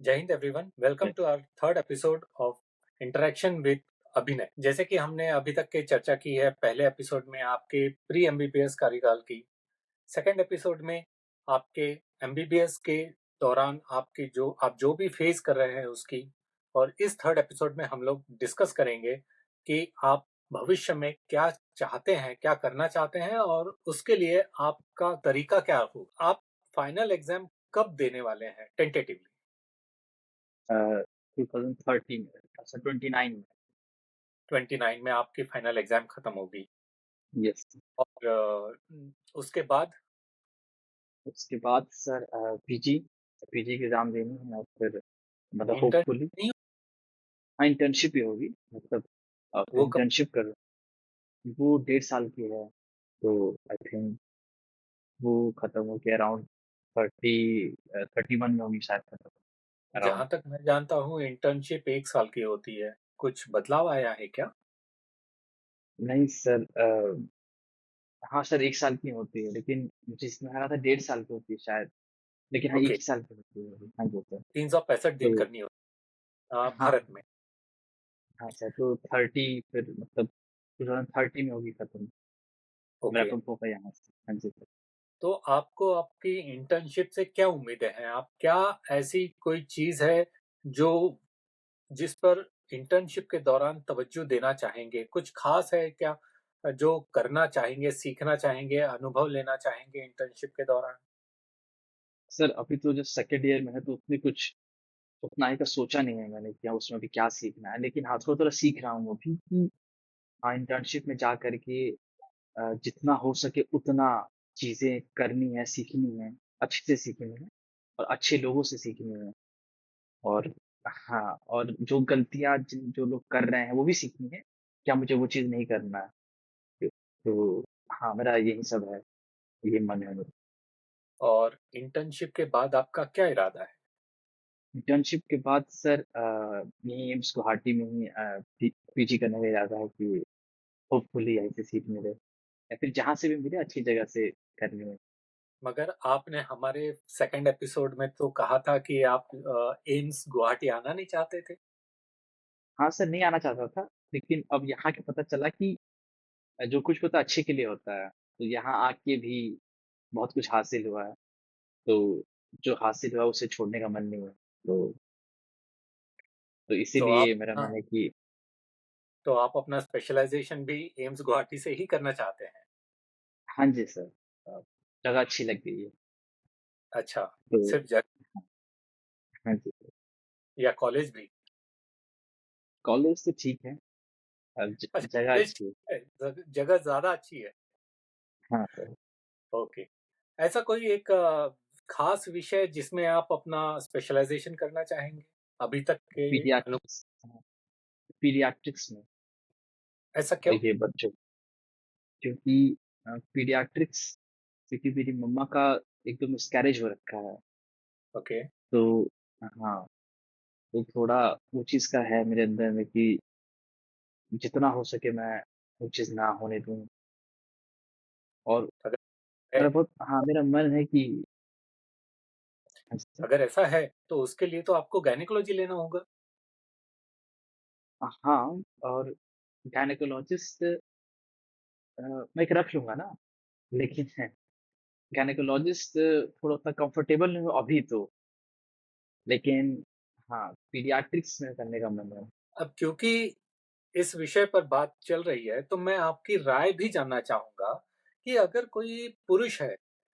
जय हिंद everyone, welcome to our third episode of interaction with Abhinay. जैसे कि हमने अभी तक के चर्चा की है, पहले एपिसोड में आपके प्री एमबीबीएस कार्यकाल की, सेकंड एपिसोड में आपके एमबीबीएस के दौरान आपकी आप जो भी फेस कर रहे हैं उसकी, और इस थर्ड एपिसोड में हम लोग डिस्कस करेंगे कि आप भविष्य में क्या चाहते हैं, क्या करना चाहते हैं और उसके लिए आपका तरीका क्या हो। आप फाइनल एग्जाम कब देने वाले हैं टेंटेटिवली? 2013 में, अच्छा 29 में। 29 में आपकी फाइनल एग्जाम खत्म होगी यस। और उसके बाद उसके बाद सर पीजी पीजी की एग्जाम देनी है और फिर मतलब इंटर्न होपफुली नहीं हाँ इंटर्नशिप ही होगी मतलब वो कब? इंटर्नशिप कर वो 1.5 साल की है। तो आई थिंक वो खत्म हो के अराउंड 31 में होगी शायद खत्म जहां अराउंड। तक मैं जानता हूँ इंटर्नशिप 1 साल की होती है। कुछ बदलाव आया है क्या? नहीं सर हाँ सर 1 साल की होती है लेकिन मुझे इसमें आ रहा था 1.5 साल की होती है शायद। लेकिन हाँ एक ओके, ही साल की होती है हाँ जी सर। 365 दिन तो करनी होती है हाँ भारत में। हाँ सर तो 30 फिर मतलब 2030 में होगी खत्म। ओके, रैप अप होगा यहाँ से हाँ जी सर। तो आपको आपकी इंटर्नशिप से क्या उम्मीदें हैं? आप क्या ऐसी कोई चीज है जो जिस पर इंटर्नशिप के दौरान तवज्जो देना चाहेंगे? कुछ खास है क्या जो करना चाहेंगे, सीखना चाहेंगे, अनुभव लेना चाहेंगे इंटर्नशिप के दौरान? सर अभी तो जो सेकंड ईयर में है तो उसमें कुछ उतना ही का सोचा नहीं है मैंने कि हाँ, उसमें भी क्या सीखना है लेकिन हाँ थोड़ा थोड़ा सीख रहा हूँ अभी कि हाँ इंटर्नशिप में जा करके जितना हो सके उतना चीजें करनी है सीखनी है अच्छे से सीखनी है और अच्छे लोगों से सीखनी है। और हाँ और जो गलतियां जिन जो लोग कर रहे हैं वो भी सीखनी है क्या मुझे वो चीज नहीं करना है। तो हाँ मेरा यही सब है ये मन है मेरा। और इंटर्नशिप के बाद आपका क्या इरादा है? इंटर्नशिप के बाद सर यही एम्स गुवाहाटी में ही पीजी करने का इरादा है कि होपफुली यहीं से सीट मिले या फिर जहाँ से भी मिले अच्छी जगह से करनी है। मगर आपने हमारे सेकंड एपिसोड में तो कहा था कि आप एम्स गुवाहाटी आना नहीं चाहते थे। हाँ सर नहीं आना चाहता था लेकिन अब यहाँ के पता चला कि जो कुछ होता है अच्छे के लिए होता है तो यहाँ आके भी बहुत कुछ हासिल हुआ है। तो जो हासिल हुआ उसे छोड़ने का मन नहीं है तो तो आप इसीलिए मेरा हाँ, मन है कि तो आप अपना स्पेशलाइजेशन भी एम्स गुवाहाटी से ही करना चाहते हैं? हाँ जी सर जगह अच्छी लग गई है। अच्छा, तो सिर्फ जगह हाँ जी या कॉलेज भी? कॉलेज तो ठीक है अच्छा, जगह कॉलेज अच्छी है। है, जगह ज्यादा अच्छी है। हाँ सर ओके, ऐसा कोई एक खास विषय जिसमें आप अपना स्पेशलाइजेशन करना चाहेंगे अभी तक के अनुभव? पीडियाट्रिक्स पीडियाट्रिक्स में ऐसा क्यों? ये बच्चों क्योंकि पीडियाट्रिक्स क्योंकि मेरी मम्मा का एकदम मिसकैरेज हो रखा है। ओके, तो हाँ तो थोड़ा वो चीज़ का है मेरे अंदर में कि जितना हो सके मैं वो चीज़ ना होने दूँ। और अगर है मेरा बहुत हाँ मेरा मन है कि अच्छा, अगर ऐसा है तो उसके लिए तो आपको गायनेकोलॉजी लेना होगा। हाँ और गायनेकोलॉजिस्ट मैं एक रख लूंगा ना लेकिन गायनेकोलॉजिस्ट थोड़ा उतना कंफर्टेबल नहीं हूँ अभी तो लेकिन हाँ पीडियाट्रिक्स में करने का मन है। अब क्योंकि इस विषय पर बात चल रही है तो मैं आपकी राय भी जानना चाहूंगा कि अगर कोई पुरुष है,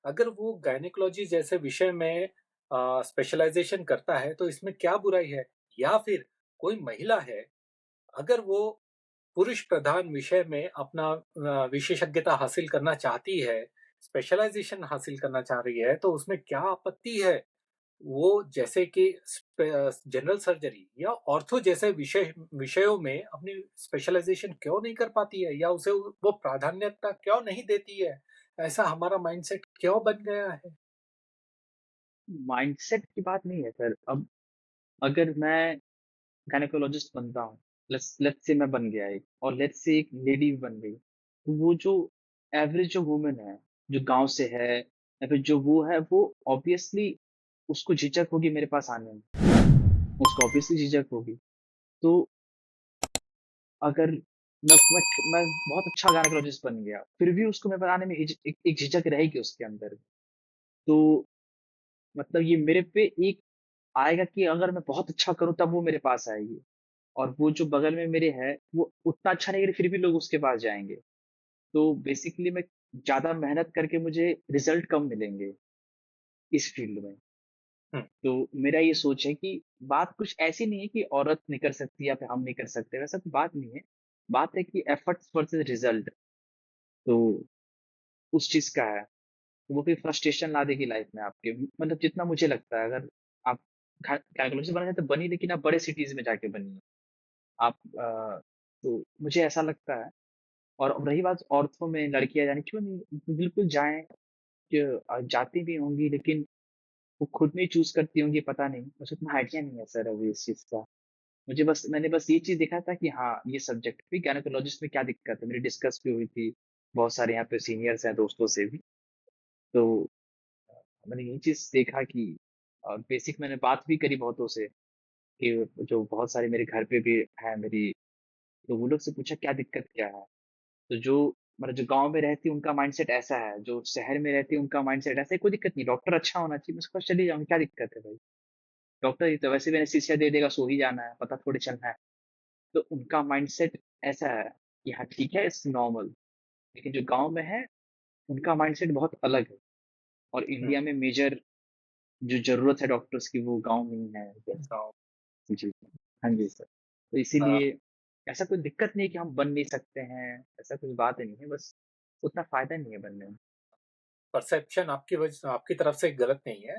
अगर वो गायनेकोलॉजी जैसे विषय में स्पेशलाइजेशन करता है तो इसमें क्या बुराई है? या फिर कोई महिला है, अगर वो पुरुष प्रधान विषय में अपना विशेषज्ञता हासिल करना चाहती है, स्पेशलाइजेशन हासिल करना चाह रही है, तो उसमें क्या आपत्ति है? वो जैसे कि जनरल सर्जरी या ऑर्थो जैसे विषयों में अपनी स्पेशलाइजेशन क्यों नहीं कर पाती है, या उसे वो प्राधान्यता क्यों नहीं देती है? ऐसा हमारा माइंडसेट क्यों बन गया है? माइंडसेट की बात नहीं है सर। अब अगर मैं गायनेकोलॉजिस्ट बनता हूँ लेट्स लेट्स से मैं बन गया एक और लेट्स से एक लेडी भी बन गई तो वो जो एवरेज जो वुमेन है जो गांव से है या फिर जो वो है वो ऑब्वियसली उसको झिझक होगी मेरे पास आने में, उसको ऑब्वियसली झिझक होगी। तो अगर मैं बहुत अच्छा गायनेकोलॉजिस्ट बन गया, फिर भी उसको मैं बनाने में एक झिझक रहेगी उसके अंदर। तो मतलब ये मेरे पे एक आएगा कि अगर मैं बहुत अच्छा करूँ तब वो मेरे पास आएगी, और वो जो बगल में मेरे है, वो उतना अच्छा नहीं करे फिर भी लोग उसके पास जाएँगे। तो बेसिकली मैं ज़्यादा मेहनत करके मुझे रिज़ल्ट कम मिलेंगे इस फ़ील्ड में। हुँ, तो मेरा ये सोच है कि बात कुछ ऐसी नहीं है कि औरत नहीं कर सकती या फिर हम नहीं कर सकते, वैसा कोई बात नहीं है। बात है कि एफर्ट्स वर्सेस रिज़ल्ट, तो उस चीज़ का है। तो वो फिर फ्रस्ट्रेशन ला देगी लाइफ़ में आपके। मतलब जितना मुझे लगता है, अगर आप कैलकुलेटर बनना चाहते हैं तो बनिए, लेकिन आप बड़े सिटीज़ में जाके बनिए। आप तो मुझे ऐसा लगता है। और अब रही बात औरतों में, लड़कियाँ जाने क्यों नहीं, बिल्कुल जाएँ। कि जाती भी होंगी, लेकिन वो खुद में चूज़ करती होंगी, पता नहीं। मुझे उतना आइडिया नहीं है सर अभी इस चीज़ का। मैंने बस ये चीज़ देखा था कि हाँ, ये सब्जेक्ट भी गायनेकोलॉजिस्ट में क्या दिक्कत है, मेरी डिस्कस भी हुई थी, बहुत सारे यहाँ पे सीनियर्स हैं दोस्तों से भी। तो मैंने यही चीज़ देखा कि बेसिक मैंने बात भी करी बहुतों से, कि जो बहुत सारे मेरे घर पे भी हैं मेरी, तो वो लोग से पूछा क्या दिक्कत क्या है? तो जो मतलब जो गाँव में रहती है उनका माइंडसेट ऐसा है, जो शहर में रहती है उनका माइंडसेट ऐसा है, कोई दिक्कत नहीं, डॉक्टर अच्छा होना चाहिए, मैं उसके पास चली जाऊँगी, क्या दिक्कत है भाई? डॉक्टर ही तो वैसे भी एनेस्थीसिया दे देगा, सो ही जाना है, पता थोड़ी चलना है। तो उनका माइंडसेट ऐसा है कि हाँ, ठीक है, इट्स नॉर्मल। लेकिन जो गाँव में है, उनका माइंडसेट बहुत अलग है, और हुँ, इंडिया में मेजर जो ज़रूरत है डॉक्टर्स की वो गाँव में ही है, I guess। गाँव जी। हाँ जी, सर। तो अ, इसीलिए ऐसा कोई दिक्कत नहीं है कि हम बन नहीं सकते हैं, ऐसा कुछ बात नहीं है, बस उतना फ़ायदा नहीं है बनने में। परसेप्शन आपकी तरफ से गलत नहीं है।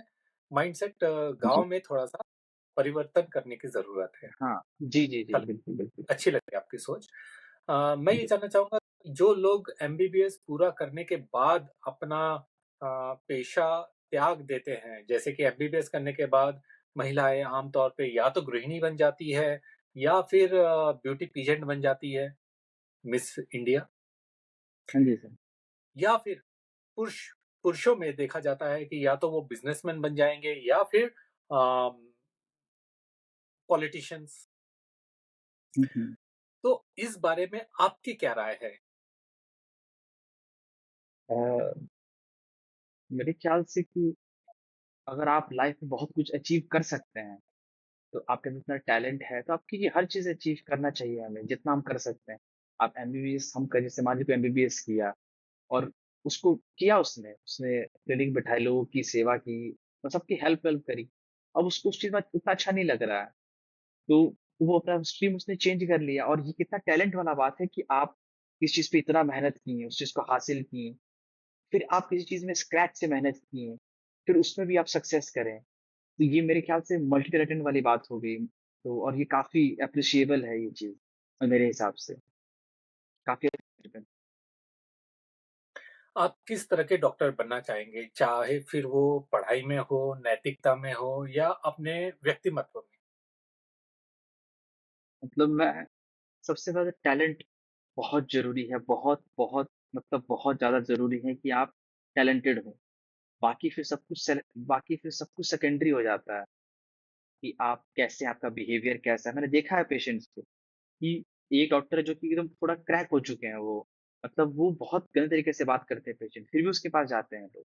माइंडसेट जी। गाँव में थोड़ा-सा परिवर्तन करने की ज़रूरत है। हाँ। जी, जी, जी। चल बिल्कुल, बिल्कुल। अच्छी लगी आपकी सोच। मैं ये जी। जानना चाहूँगा जो लोग एमबीबीएस पूरा करने के बाद अपना पेशा त्याग देते हैं, जैसे कि एमबीबीएस करने के बाद महिलाएँ आम तौर पे या तो गृहिणी बन जाती है या फिर ब्यूटी पीजेंट बन जाती है, मिस इंडिया हाँ जी, सर। या फिर पुरुष पुरुषों में देखा जाता है कि या तो वो बिज़नेसमैन बन जाएँगे या फिर पॉलिटिशियंस। हुँ, हुँ। तो इस बारे में आपकी क्या राय है? अ, मेरे ख्याल से कि अगर आप लाइफ़ में बहुत कुछ अचीव कर सकते हैं, तो आपके अंदर इतना टैलेंट है, तो आप कीजिए, हर चीज़ अचीव करना चाहिए हमें, जितना हम कर सकते हैं। आप एमबीबीएस हम कर जैसे मान लीजिए कोई एमबीबीएस किया और उसको किया उसने, उसने क्लिनिक बैठाए, लोगों की सेवा की और सबकी हेल्प-वेल्प करी। अब उसको उस चीज़ में उतना अच्छा नहीं लग रहा है, तो वो अपना स्ट्रीम उसने चेंज कर लिया, और ये कितना टैलेंट वाला बात है कि आप इस चीज़ पे इतना मेहनत की है, उस चीज़ को हासिल की है। फिर आप किसी चीज़ में स्क्रैच से मेहनत की है, फिर उसमें भी आप सक्सेस करें। तो ये मेरे ख्याल से मल्टी टैलेंटेड वाली बात हो गई। तो और ये काफ़ी एप्रिशिएबल है ये चीज़, मेरे हिसाब से, काफ़ी। आप किस तरह के डॉक्टर बनना चाहेंगे? चाहे फिर वो पढ़ाई में हो, नैतिकता में हो या अपने व्यक्तिमत्व में? मतलब मैं सबसे ज़्यादा टैलेंट बहुत ज़रूरी है, बहुत मतलब बहुत ज़्यादा ज़रूरी है कि आप टैलेंटेड हो। बाकी फिर सब कुछ बाकी फिर सब कुछ सेकेंडरी हो जाता है, कि आप कैसे, आपका बिहेवियर कैसा है। मैंने देखा है पेशेंट्स को कि एक डॉक्टर है जो कि एकदम थोड़ा क्रैक हो चुके हैं वो, मतलब वो बहुत गंदे तरीके से बात करते हैं पेशेंट, फिर भी उसके पास जाते हैं लोग।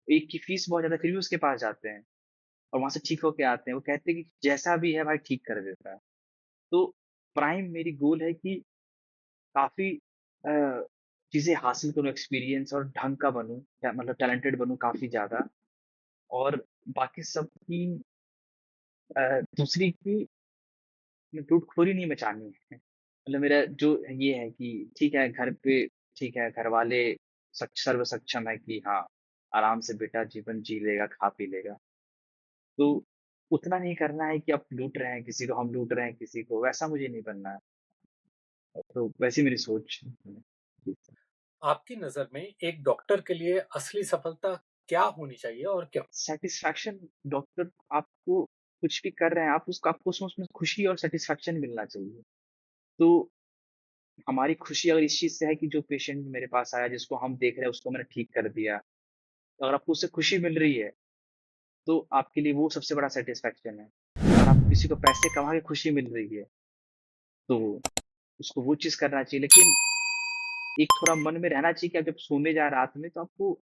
एक की फीस बहुत ज़्यादा है, फिर भी उसके पास जाते हैं और वहाँ से ठीक होके आते हैं। वो कहते हैं कि जैसा भी है भाई ठीक कर देता है। तो प्राइम मेरी गोल है कि काफ़ी अ, चीज़ें हासिल करूँ, एक्सपीरियंस और ढंग का बनूँ, या मतलब टैलेंटेड बनूँ काफ़ी ज़्यादा, और बाकी सबकी दूसरी की टूट-खोरी नहीं मचानी है। मतलब मेरा जो ये है कि ठीक है घर पे, ठीक है घरवाले सर्व सक्षम है कि हाँ, आराम से बेटा जीवन जी लेगा, खा पी लेगा। तो उतना नहीं करना है कि आप लूट रहे हैं किसी को, हम लूट रहे हैं किसी को, वैसा मुझे नहीं बनना है। तो वैसी मेरी सोच है। जी। आपकी नज़र में एक डॉक्टर के लिए असली सफलता क्या होनी चाहिए और क्यों? सैटिस्फैक्शन, डॉक्टर आपको कुछ भी कर रहे हैं, आपको उसमें खुशी और सैटिस्फैक्शन मिलना चाहिए। तो हमारी खुशी अगर इस चीज़ से है कि जो पेशेंट मेरे पास आया, जिसको हम देख रहे हैं, उसको मैंने ठीक कर दिया। तो अगर आपको उससे खुशी मिल रही है, तो आपके लिए वो सबसे बड़ा सैटिस्फैक्शन है। अगर आपको किसी को पैसे कमा के खुशी मिल रही है, तो उसको वो चीज़ करना चाहिए। लेकिन एक थोड़ा मन में रहना चाहिए कि आप जब सोने जाएँ रात में, तो आपको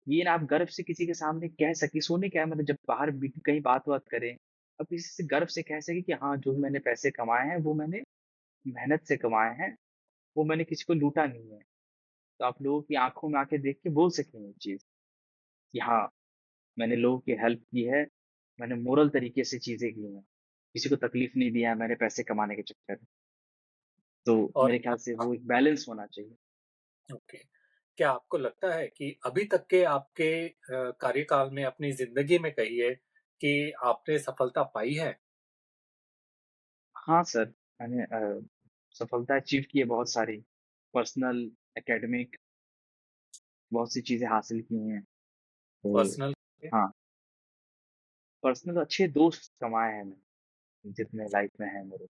ये ना आप गर्व से किसी के सामने कह सकें, सोने क्या है मतलब जब बाहर कहीं बात-वात करें, आप किसी से गर्व से कह सकें कि हाँ, जो भी मैंने पैसे कमाए हैं, वो मैंने मेहनत से कमाए हैं, वो मैंने किसी को लूटा नहीं है। तो आप लोगों की आँखों में आँखें देख के बोल सकें ये चीज़ कि हाँ, मैंने लोगों की हेल्प की है, मैंने मोरल तरीके से चीज़ें की हैं, किसी को तकलीफ़ नहीं दिया है मैंने पैसे कमाने के चक्कर में। तो और मेरे ख़्याल से वो एक बैलेंस होना चाहिए। ओके, क्या आपको लगता है कि अभी तक के आपके कार्यकाल में अपनी ज़िंदगी में कहिए कि आपने सफलता पाई है? हाँ सर, मैंने सफलता अचीव की है बहुत सारी, पर्सनल, एकेडमिक बहुत सी चीज़ें हासिल की हैं। तो पर्सनल हाँ, पर्सनल अच्छे दोस्त कमाए हैं मैंने, जितने लाइफ़ में हैं मेरे।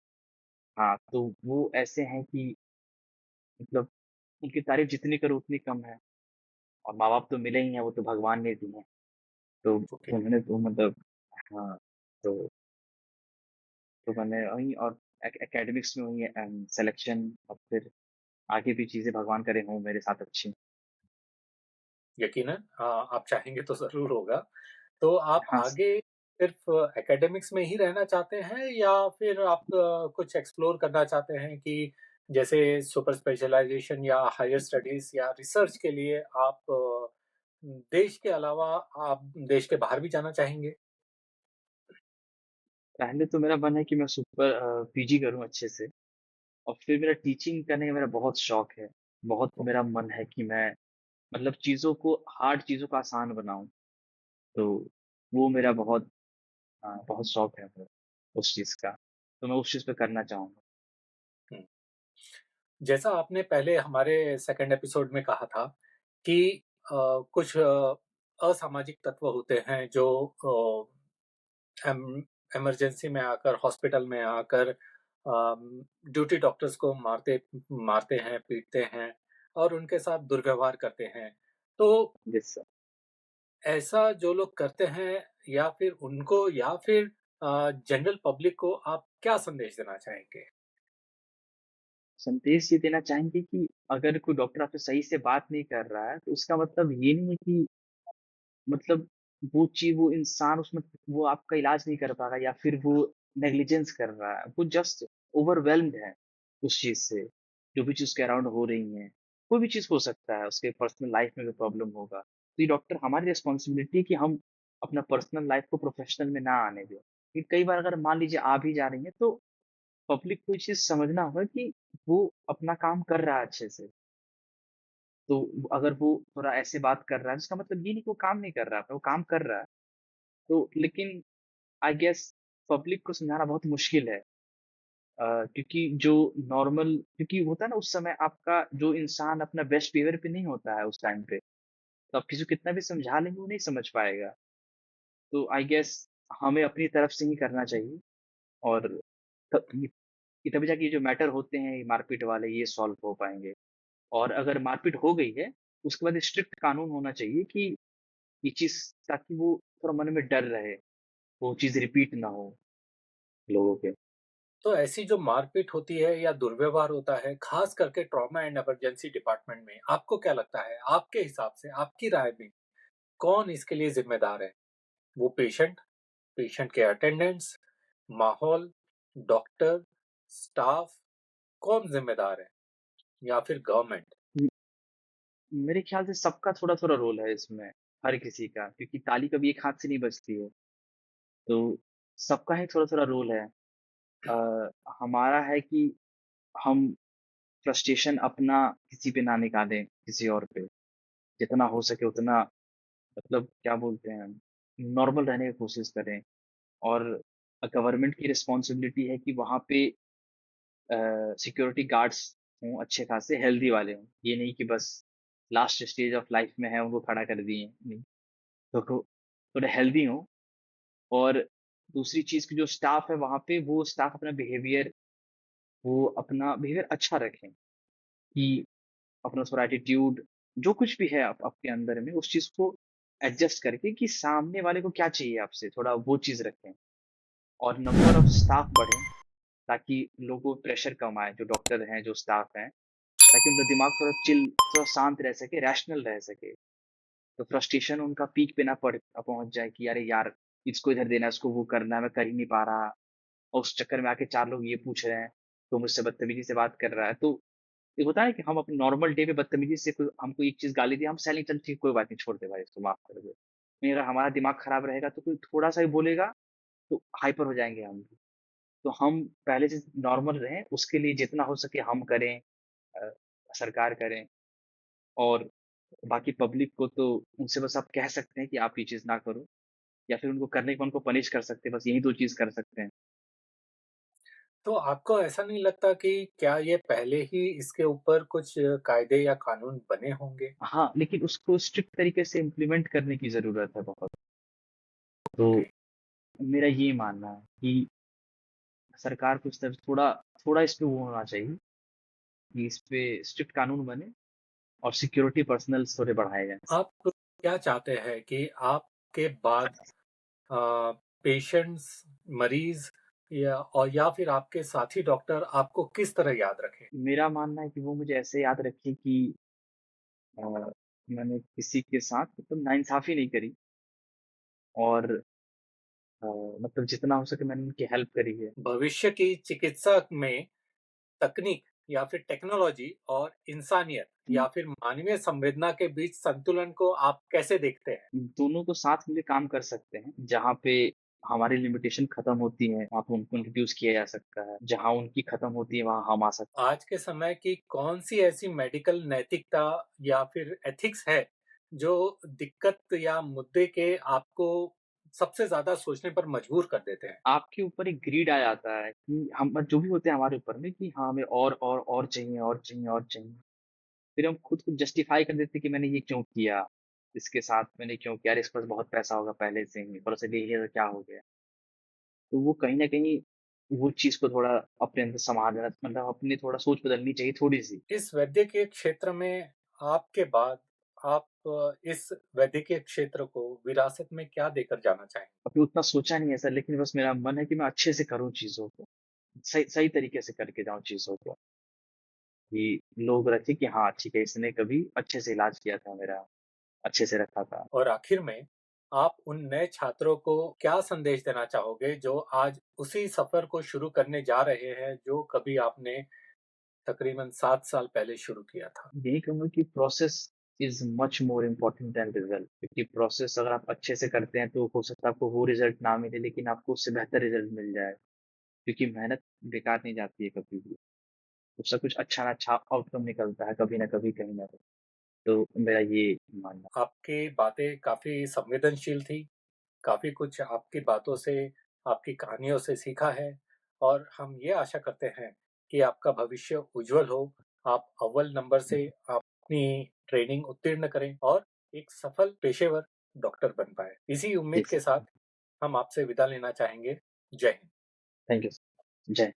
हाँ, तो वो ऐसे हैं कि मतलब उनकी तारीफ़ जितनी करो उतनी कम है और माँ-बाप तो मिले ही हैं, वो तो भगवान ने दिए हैं। तो ओके, उन्होंने तो मतलब हाँ, तो मैंने वहीं और एकेडमिक्स में वही सिलेक्शन और फिर आगे भी चीज़ें भगवान करे हों मेरे साथ अच्छी। यकीनन आप चाहेंगे तो ज़रूर होगा। तो आप हाँ, आगे सिर्फ़ एकेडमिक्स में ही रहना चाहते हैं या फिर आप कुछ एक्सप्लोर करना चाहते हैं कि जैसे सुपर स्पेशलाइज़ेशन या हायर स्टडीज़ या रिसर्च के लिए आप देश के अलावा आप देश के बाहर भी जाना चाहेंगे? पहले तो मेरा मन है कि मैं सुपर पीजी करूँ अच्छे से और फिर मेरा टीचिंग करने का मेरा बहुत शौक है। बहुत मेरा मन है कि मैं मतलब चीज़ों को हार्ड चीज़ों को आसान बनाऊँ। तो वो मेरा बहुत शौक है मेरा उस चीज़ का। तो मैं उस चीज़ पे करना चाहूँगा। हुँ। जैसा आपने पहले हमारे सेकंड एपिसोड में कहा था कि कुछ असामाजिक तत्व होते हैं जो एम इमरजेंसी में आकर, हॉस्पिटल में आकर ड्यूटी डॉक्टर्स को मारते मारते हैं, पीटते हैं और उनके साथ दुर्व्यवहार करते हैं। तो यस सर। ऐसा जो लोग करते हैं या फिर उनको या फिर जनरल पब्लिक को आप क्या संदेश देना चाहेंगे? संदेश ये देना चाहेंगे कि अगर कोई डॉक्टर आपसे सही से बात नहीं कर रहा है, तो उसका मतलब ये नहीं है कि मतलब वो इंसान उसमें वो आपका इलाज नहीं कर पा रहा या फिर वो नेग्लिजेंस कर रहा है। वो जस्ट ओवरवेल्म्ड है उस चीज़ से, जो भी चीज़ उसके अराउंड हो रही हैं। कोई भी चीज़ हो सकता है, उसके पर्सनल लाइफ़ में भी प्रॉब्लम होगा। तो ये डॉक्टर हमारी रिस्पॉन्सिबिलिटी है कि हम अपना पर्सनल लाइफ़ को प्रोफ़ेशनल में ना आने दें। कि कई बार अगर मान लीजिए आ भी जा रही हैं, तो पब्लिक को ये चीज़ समझना होगा कि वो अपना काम कर रहा है अच्छे से। तो अगर वो थोड़ा ऐसे बात कर रहा है, तो इसका मतलब ये नहीं कि वो काम नहीं कर रहा था, वो काम कर रहा है। तो लेकिन आई गेस पब्लिक को समझाना बहुत मुश्किल है क्योंकि जो नॉर्मल क्योंकि होता है ना उस समय आपका जो इंसान अपना बेस्ट बिहेवियर पे नहीं होता है उस टाइम पे, तो आप किसी को कितना भी समझा लेंगे वो नहीं समझ पाएगा। तो आई गेस हमें अपनी तरफ से ही करना चाहिए और तब ये तभी जाके ये जो मैटर होते हैं ये मारपीट वाले ये सॉल्व हो पाएँगे। और अगर मारपीट हो गई है, उसके बाद स्ट्रिक्ट कानून होना चाहिए कि ये चीज़ ताकि वो थोड़ा मन में डर रहे, वो चीज़ रिपीट ना हो लोगों के। तो ऐसी जो मारपीट होती है या दुर्व्यवहार होता है, खास करके ट्रॉमा एंड इमरजेंसी डिपार्टमेंट में, आपको क्या लगता है? आपके हिसाब से, आपकी राय में, कौन इसके लिए ज़िम्मेदार है? वो पेशेंट, पेशेंट के अटेंडेंट्स, माहौल, डॉक्टर, स्टाफ, कौन ज़िम्मेदार है? या फिर गवर्नमेंट? म मेरे ख्याल से सबका थोड़ा-थोड़ा रोल है इसमें, हर किसी का क्योंकि ताली कभी एक हाथ से नहीं बजती है। तो सबका ही थोड़ा-थोड़ा रोल है। हमारा है कि हम फ्रस्ट्रेशन अपना किसी पे ना निकालें, किसी और पे। जितना हो सके उतना मतलब क्या बोलते हैं नॉर्मल रहने की कोशिश करें और गवर्नमेंट की रिस्पॉन्सिबिलिटी है कि वहाँ पे सिक्योरिटी गार्ड्स हों अच्छे खासे, हेल्दी वाले हों। ये नहीं कि बस लास्ट स्टेज ऑफ लाइफ में है, उनको खड़ा कर दिए। नहीं, तो थोड़े हेल्दी हों और दूसरी चीज़ की जो स्टाफ है वहाँ पे, वो अपना बिहेवियर अच्छा रखें कि अपना थोड़ा एटीट्यूड जो कुछ भी है आपके अंदर में, उस चीज़ को एडजस्ट करके कि सामने वाले को क्या चाहिए आपसे, थोड़ा वो चीज़ रखें और नंबर ऑफ स्टाफ बढ़े ताकि लोगों को प्रेशर कम आए, जो डॉक्टर हैं, जो स्टाफ हैं, ताकि उनका दिमाग थोड़ा चिल, थोड़ा शांत रह सके, रैशनल रह सके। तो फ्रस्ट्रेशन उनका पीक पे ना पहुँच जाए कि अरे यार! इसको इधर देना है, इसको वो करना है, मैं कर ही नहीं पा रहा और उस चक्कर में आके 4 लोग ये पूछ रहे हैं, तो मुझसे बदतमीज़ी से बात कर रहा है। तो एक होता है ना कि हम अपने नॉर्मल डे पे बदतमीज़ी से कोई हमको एक चीज़ गाली दी, हम सह लें, चल ठीक, कोई बात नहीं, छोड़ दे भाई, इसको माफ़ कर दे। नहीं, अगर हमारा दिमाग खराब रहेगा तो कोई थोड़ा-सा भी बोलेगा तो हाइपर हो जाएँगे हम भी। तो हम पहले से नॉर्मल रहें, उसके लिए जितना हो सके हम करें, अ, सरकार करें और बाकी पब्लिक को तो उनसे बस आप कह सकते हैं कि आप ये चीज़ ना करो या फिर उनको करने को उनको पनिश कर सकते हैं, बस यही 2 चीज़ कर सकते हैं। तो आपको ऐसा नहीं लगता कि क्या ये पहले ही इसके ऊपर कुछ कायदे या कानून बने होंगे? हाँ, लेकिन उसको स्ट्रिक्ट तरीके से इम्प्लीमेंट करने की ज़रूरत है बहुत। तो ओके। मेरा ये मानना है कि सरकार को इस तरफ थोड़ा थोड़ा इस पे वो होना चाहिए कि इस पे स्ट्रिक्ट कानून बने और सिक्योरिटी पर्सनल्स थोड़े बढ़ाए जाएँ। आप क्या चाहते हैं कि आपके बाद अ, पेशेंट्स, मरीज़ या फिर आपके साथी डॉक्टर आपको किस तरह याद रखें? मेरा मानना है कि वो मुझे ऐसे याद रखें कि अ, मैंने किसी के साथ मतलब नाइंसाफ़ी नहीं करी और अ, मतलब जितना हो सके मैंने उनकी हेल्प करी है। भविष्य की चिकित्सा में तकनीक या फिर टेक्नोलॉजी और इंसानियत उम, या फिर मानवीय संवेदना के बीच संतुलन को आप कैसे देखते हैं? दोनों को साथ मिलके काम कर सकते हैं, जहाँ पे हमारी लिमिटेशन खत्म होती है, वहाँ पे उनको इंट्रोड्यूस किया जा सकता है, जहाँ उनकी खत्म होती है, वहाँ हम आ सकते हैं। आज के समय की कौन-सी ऐसी मेडिकल नैतिकता या फिर एथिक्स है, जो दिक्कत या मुद्दे के आपको सबसे ज़्यादा सोचने पर मजबूर कर देते हैं? आपके ऊपर एक ग्रीड आ जाता है कि हम जो भी होते हैं हमारे ऊपर में कि हाँ, हमें और चाहिए और चाहिए और चाहिए। फिर हम खुद को जस्टिफ़ाई कर देते हैं कि मैंने ये क्यों किया? इसके साथ मैंने क्यों किया? अरे! इसके पास बहुत पैसा होगा पहले से ही, ऊपर से ले लिया तो क्या हो गया? तो वो कहीं न कहीं वो चीज़ को थोड़ा अपने अंदर सँभालना मतलब अपनी थोड़ा सोच बदलनी चाहिए थोड़ी-सी। इस वैद्यकीय क्षेत्र में आपके बाद आप इस वैद्यकीय क्षेत्र को विरासत में क्या देकर जाना चाहेंगे? अभी उतना सोचा नहीं है सर, लेकिन बस मेरा मन है कि मैं अच्छे से करूँ चीज़ों को। सही सही तरीके से करके जाऊँ चीज़ों को, कि लोग रखें कि हाँ, ठीक है, इसने कभी अच्छे से इलाज किया था मेरा, अच्छे से रखा था। और आखिर में आप उन नए छात्रों को क्या संदेश देना चाहोगे जो आज उसी सफ़र को शुरू करने जा रहे हैं जो कभी आपने तकरीबन 7 साल पहले शुरू किया था? यही कहूँगा कि process is much more important then result क्योंकि प्रोसेस अगर आप अच्छे से करते हैं, तो हो सकता है आपको वो रिज़ल्ट ना मिले, लेकिन आपको उससे बेहतर रिज़ल्ट मिल जाए, क्योंकि मेहनत बेकार नहीं जाती है कभी भी। उससे कुछ अच्छा ना अच्छा आउटकम निकलता है कभी न कभी, कहीं न कहीं। तो मेरा ये मानना है। आपकी बातें काफ़ी संवेदनशील थी, काफ़ी कुछ आपकी बातों से, आपकी कहानियों से सीखा है और हम ये आशा करते हैं कि आपका भविष्य उज्ज्वल हो, आप अव्वल नंबर से अपनी ट्रेनिंग उत्तीर्ण करें और एक सफल पेशेवर डॉक्टर बन पाएँ। इसी जी उम्मीद के सर, साथ हम आपसे विदा लेना चाहेंगे। जय हिंद। Thank you sir. जय